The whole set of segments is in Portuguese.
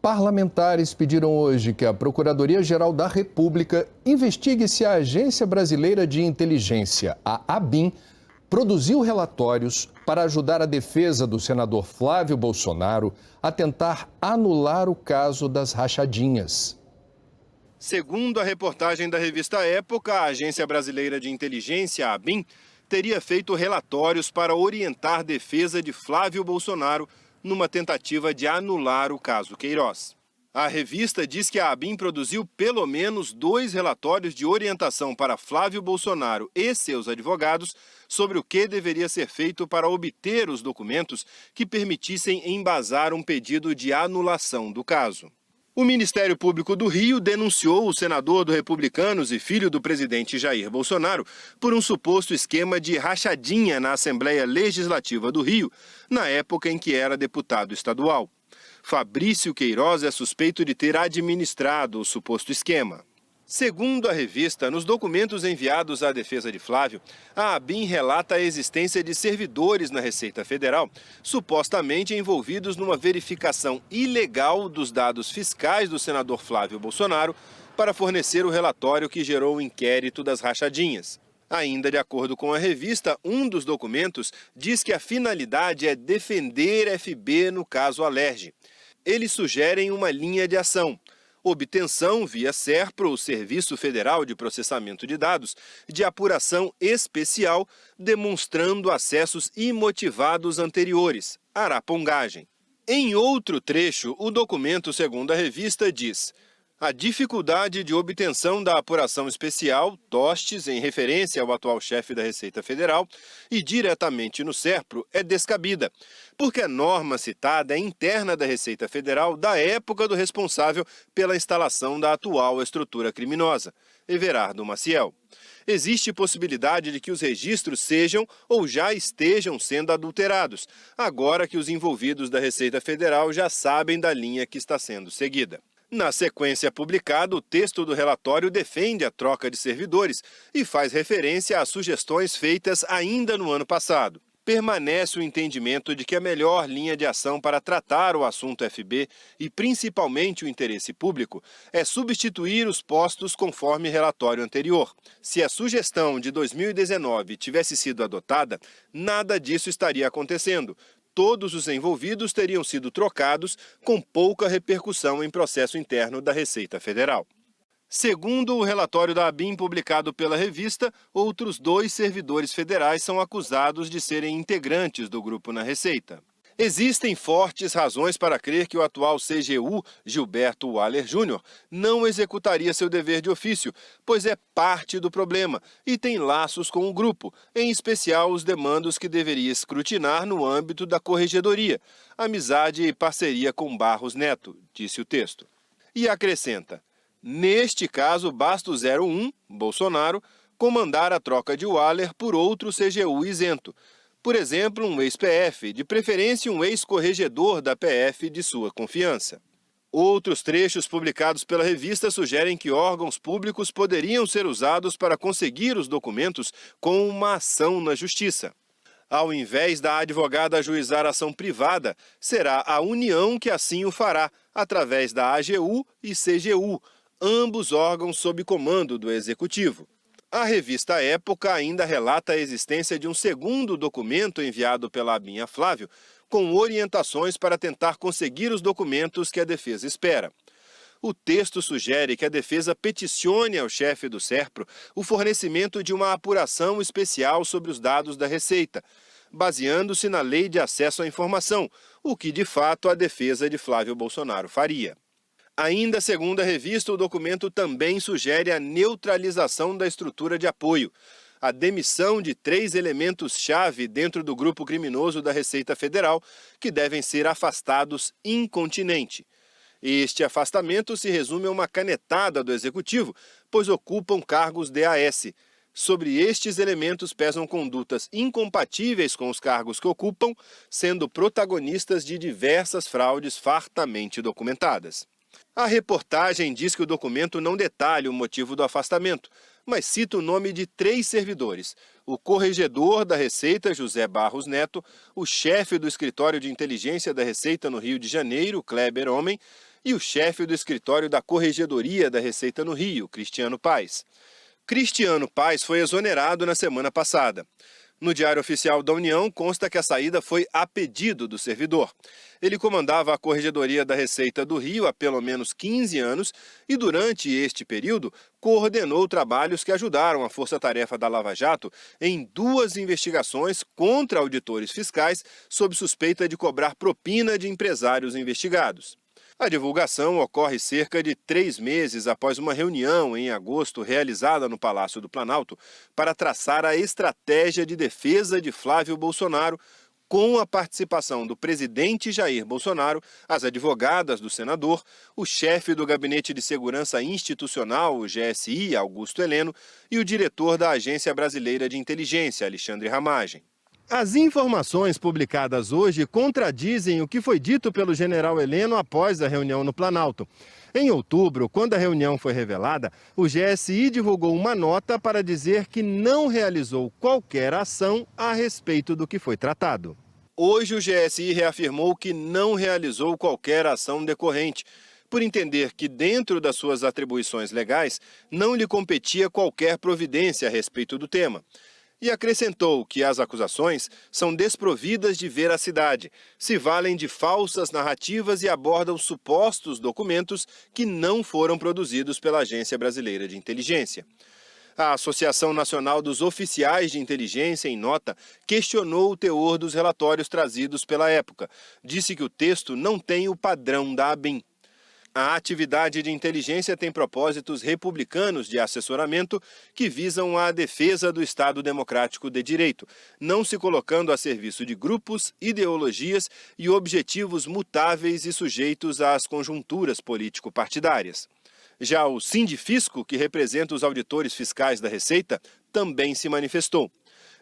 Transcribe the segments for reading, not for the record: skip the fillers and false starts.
Parlamentares pediram hoje que a Procuradoria-Geral da República investigue se a Agência Brasileira de Inteligência, a ABIN, produziu relatórios para ajudar a defesa do senador Flávio Bolsonaro a tentar anular o caso das rachadinhas. Segundo a reportagem da revista Época, a Agência Brasileira de Inteligência, a ABIN, teria feito relatórios para orientar a defesa de Flávio Bolsonaro numa tentativa de anular o caso Queiroz. A revista diz que a ABIN produziu pelo menos 2 relatórios de orientação para Flávio Bolsonaro e seus advogados sobre o que deveria ser feito para obter os documentos que permitissem embasar um pedido de anulação do caso. O Ministério Público do Rio denunciou o senador do Republicanos e filho do presidente Jair Bolsonaro por um suposto esquema de rachadinha na Assembleia Legislativa do Rio, na época em que era deputado estadual. Fabrício Queiroz é suspeito de ter administrado o suposto esquema. Segundo a revista, nos documentos enviados à defesa de Flávio, a ABIN relata a existência de servidores na Receita Federal, supostamente envolvidos numa verificação ilegal dos dados fiscais do senador Flávio Bolsonaro para fornecer o relatório que gerou o inquérito das rachadinhas. Ainda de acordo com a revista, um dos documentos diz que a finalidade é defender FB no caso Alerj. Eles sugerem uma linha de ação: obtenção via SERPRO, o Serviço Federal de Processamento de Dados, de apuração especial demonstrando acessos imotivados anteriores, arapongagem. Em outro trecho, o documento, segundo a revista, diz: a dificuldade de obtenção da apuração especial, Tostes, em referência ao atual chefe da Receita Federal, e diretamente no SERPRO, é descabida, porque a norma citada é interna da Receita Federal da época do responsável pela instalação da atual estrutura criminosa, Everardo Maciel. Existe possibilidade de que os registros sejam ou já estejam sendo adulterados, agora que os envolvidos da Receita Federal já sabem da linha que está sendo seguida. Na sequência publicada, o texto do relatório defende a troca de servidores e faz referência às sugestões feitas ainda no ano passado. Permanece o entendimento de que a melhor linha de ação para tratar o assunto FB e principalmente o interesse público é substituir os postos conforme relatório anterior. Se a sugestão de 2019 tivesse sido adotada, nada disso estaria acontecendo. Todos os envolvidos teriam sido trocados com pouca repercussão em processo interno da Receita Federal. Segundo o relatório da ABIN publicado pela revista, outros 2 servidores federais são acusados de serem integrantes do grupo na Receita. Existem fortes razões para crer que o atual CGU, Gilberto Waller Júnior, não executaria seu dever de ofício, pois é parte do problema e tem laços com o grupo, em especial os demandos que deveria escrutinar no âmbito da Corregedoria, amizade e parceria com Barros Neto, disse o texto. E acrescenta: neste caso, basta o 01, Bolsonaro, comandar a troca de Waller por outro CGU isento. Por exemplo, um ex-PF, de preferência um ex-corregedor da PF de sua confiança. Outros trechos publicados pela revista sugerem que órgãos públicos poderiam ser usados para conseguir os documentos com uma ação na Justiça. Ao invés da advogada ajuizar ação privada, será a União que assim o fará, através da AGU e CGU, ambos órgãos sob comando do Executivo. A revista Época ainda relata a existência de um segundo documento enviado pela ABIN a Flávio, com orientações para tentar conseguir os documentos que a defesa espera. O texto sugere que a defesa peticione ao chefe do SERPRO o fornecimento de uma apuração especial sobre os dados da Receita, baseando-se na Lei de Acesso à Informação, o que de fato a defesa de Flávio Bolsonaro faria. Ainda segundo a revista, o documento também sugere a neutralização da estrutura de apoio, a demissão de 3 elementos-chave dentro do grupo criminoso da Receita Federal, que devem ser afastados incontinenti. Este afastamento se resume a uma canetada do Executivo, pois ocupam cargos DAS. Sobre estes elementos pesam condutas incompatíveis com os cargos que ocupam, sendo protagonistas de diversas fraudes fartamente documentadas. A reportagem diz que o documento não detalha o motivo do afastamento, mas cita o nome de 3 servidores: o corregedor da Receita, José Barros Neto, o chefe do Escritório de Inteligência da Receita no Rio de Janeiro, Kleber Homem, e o chefe do escritório da Corregedoria da Receita no Rio, Cristiano Paes. Cristiano Paes foi exonerado na semana passada. No Diário Oficial da União consta que a saída foi a pedido do servidor. Ele comandava a Corregedoria da Receita do Rio há pelo menos 15 anos e, durante este período, coordenou trabalhos que ajudaram a Força-Tarefa da Lava Jato em 2 investigações contra auditores fiscais sob suspeita de cobrar propina de empresários investigados. A divulgação ocorre cerca de 3 meses após uma reunião em agosto realizada no Palácio do Planalto para traçar a estratégia de defesa de Flávio Bolsonaro, com a participação do presidente Jair Bolsonaro, as advogadas do senador, o chefe do Gabinete de Segurança Institucional, o GSI, Augusto Heleno, e o diretor da Agência Brasileira de Inteligência, Alexandre Ramagem. As informações publicadas hoje contradizem o que foi dito pelo general Heleno após a reunião no Planalto. Em outubro, quando a reunião foi revelada, o GSI divulgou uma nota para dizer que não realizou qualquer ação a respeito do que foi tratado. Hoje, o GSI reafirmou que não realizou qualquer ação decorrente, por entender que, dentro das suas atribuições legais, não lhe competia qualquer providência a respeito do tema. E acrescentou que as acusações são desprovidas de veracidade, se valem de falsas narrativas e abordam supostos documentos que não foram produzidos pela Agência Brasileira de Inteligência. A Associação Nacional dos Oficiais de Inteligência, em nota, questionou o teor dos relatórios trazidos pela época. Disse que o texto não tem o padrão da ABIN. A atividade de inteligência tem propósitos republicanos de assessoramento que visam a defesa do Estado Democrático de Direito, não se colocando a serviço de grupos, ideologias e objetivos mutáveis e sujeitos às conjunturas político-partidárias. Já o Sindifisco, que representa os auditores fiscais da Receita, também se manifestou.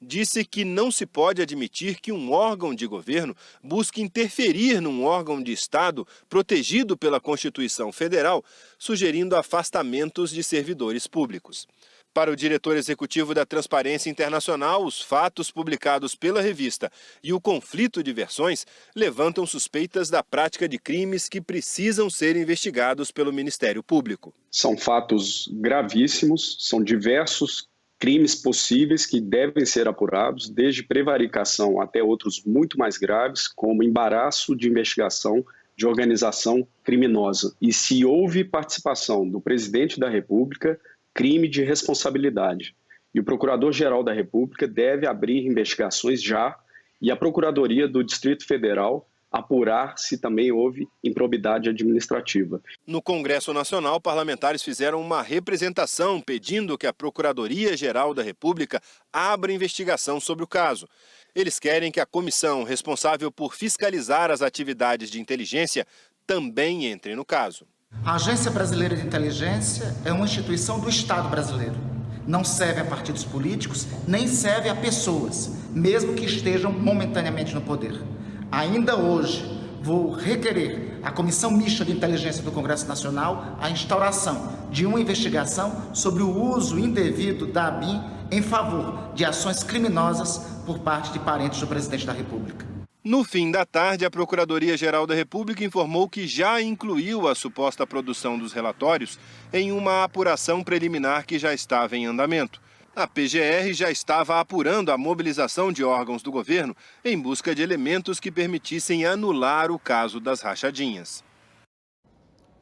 Disse que não se pode admitir que um órgão de governo busque interferir num órgão de Estado protegido pela Constituição Federal, sugerindo afastamentos de servidores públicos. Para o diretor executivo da Transparência Internacional, os fatos publicados pela revista e o conflito de versões levantam suspeitas da prática de crimes que precisam ser investigados pelo Ministério Público. São fatos gravíssimos, são diversos crimes possíveis que devem ser apurados, desde prevaricação até outros muito mais graves, como embaraço de investigação de organização criminosa. E se houve participação do presidente da República, crime de responsabilidade. E o Procurador-Geral da República deve abrir investigações já e a Procuradoria do Distrito Federal apurar se também houve improbidade administrativa. No Congresso Nacional, parlamentares fizeram uma representação pedindo que a Procuradoria-Geral da República abra investigação sobre o caso. Eles querem que a comissão responsável por fiscalizar as atividades de inteligência também entre no caso. A Agência Brasileira de Inteligência é uma instituição do Estado brasileiro. Não serve a partidos políticos, nem serve a pessoas, mesmo que estejam momentaneamente no poder. Ainda hoje, vou requerer à Comissão Mista de Inteligência do Congresso Nacional a instauração de uma investigação sobre o uso indevido da ABIN em favor de ações criminosas por parte de parentes do presidente da República. No fim da tarde, a Procuradoria-Geral da República informou que já incluiu a suposta produção dos relatórios em uma apuração preliminar que já estava em andamento. A PGR já estava apurando a mobilização de órgãos do governo em busca de elementos que permitissem anular o caso das rachadinhas.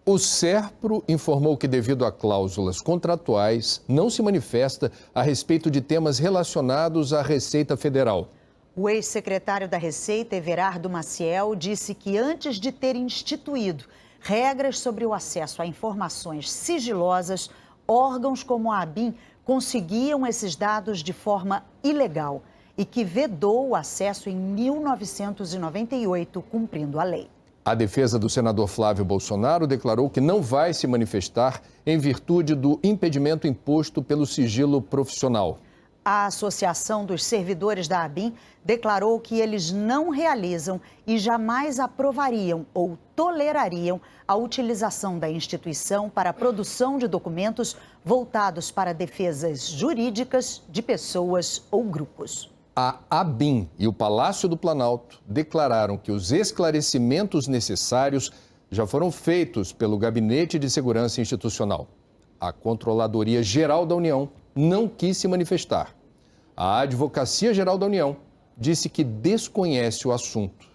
O SERPRO informou que, devido a cláusulas contratuais, não se manifesta a respeito de temas relacionados à Receita Federal. O ex-secretário da Receita, Everardo Maciel, disse que antes de ter instituído regras sobre o acesso a informações sigilosas, órgãos como a ABIN conseguiam esses dados de forma ilegal e que vedou o acesso em 1998, cumprindo a lei. A defesa do senador Flávio Bolsonaro declarou que não vai se manifestar em virtude do impedimento imposto pelo sigilo profissional. A Associação dos Servidores da ABIN declarou que eles não realizam e jamais aprovariam ou tolerariam a utilização da instituição para a produção de documentos voltados para defesas jurídicas de pessoas ou grupos. A ABIN e o Palácio do Planalto declararam que os esclarecimentos necessários já foram feitos pelo Gabinete de Segurança Institucional. A Controladoria Geral da União não quis se manifestar. A Advocacia Geral da União disse que desconhece o assunto.